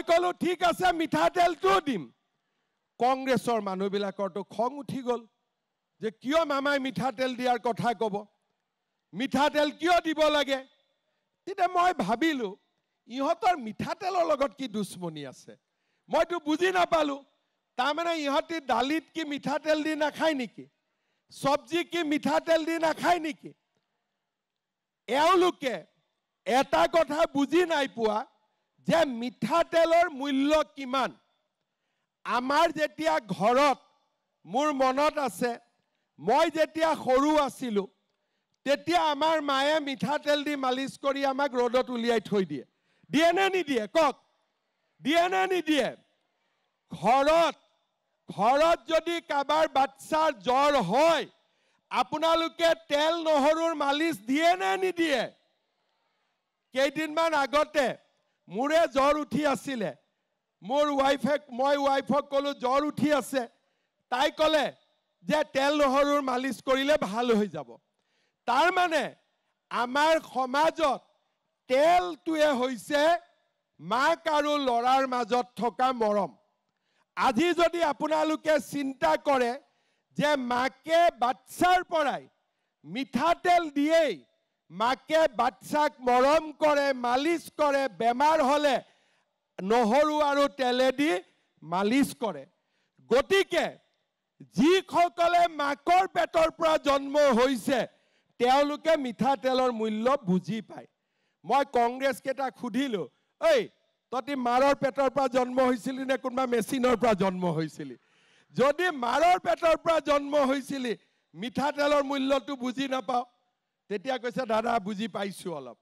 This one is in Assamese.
মই কলো ঠিক আছে মিঠাতেলটো দিম কংগ্ৰেছৰ মানুহবিলাকৰটো খং উঠি গ'ল যে কিয় মামাই মিঠাতেল দিয়াৰ কথা ক'ব মিঠাতেল কিয় দিব লাগে তেতিয়া মই ভাবিলো ইহঁতৰ মিঠাতেলৰ লগত কি দুশ্মনী আছে মইতো বুজি নাপালো তাৰমানে ইহঁতি দালিত কি মিঠাতেল দি নাখায় নেকি সবজি কি মিঠাতেল দি নাখায় নেকি এওঁলোকে এটা কথা বুজি নাই পোৱা যে মিঠাতেলৰ মূল্য কিমান আমাৰ যেতিয়া ঘৰত মোৰ মনত আছে মই যেতিয়া সৰু আছিলো তেতিয়া আমাৰ মায়ে মিঠাতেল দি মালিশ কৰি আমাক ৰ'দত উলিয়াই থৈ দিয়ে দিয়ে নে নিদিয়ে কক দিয়ে নে নিদিয়ে ঘৰত যদি কাবাৰ বাচ্চাৰ জ্বৰ হয় আপোনালোকে তেল নহৰুৰ মালিশ দিয়ে নে নিদিয়ে কেইদিনমান আগতে মোৰে জ্বৰ উঠি আছিলে মোৰ মই ৱাইফক ক'লো জ্বৰ উঠি আছে তাই ক'লে যে তেল নহৰুৰ মালিশ কৰিলে ভাল হৈ যাব তাৰ মানে আমাৰ সমাজত তেলটোৱে হৈছে মাক আৰু ল'ৰাৰ মাজত থকা মৰম আজি যদি আপোনালোকে চিন্তা কৰে যে মাকে বাচ্চাৰ পৰাই মিঠাতেল দিয়েই মাকে বাচ্চাক মৰম কৰে মালিশ কৰে বেমাৰ হলে নহৰু আৰু তেলেদি মালিশ কৰে গতিকে যিসকলে মাকৰ পেটৰ পৰা জন্ম হৈছে তেওঁলোকে মিঠাতেলৰ মূল্য বুজি পায় মই কংগ্ৰেছ কেইটাক সুধিলো এই ততি মাৰৰ পেটৰ পৰা জন্ম হৈছিলি নে কোনবা মেচিনৰ পৰা জন্ম হৈছিলি যদি মাৰৰ পেটৰ পৰা জন্ম হৈছিলি মিঠাতেলৰ মূল্যটো বুজি নাপাও তেতিয়া কৈছে দাদা বুজি পাইছো অলপ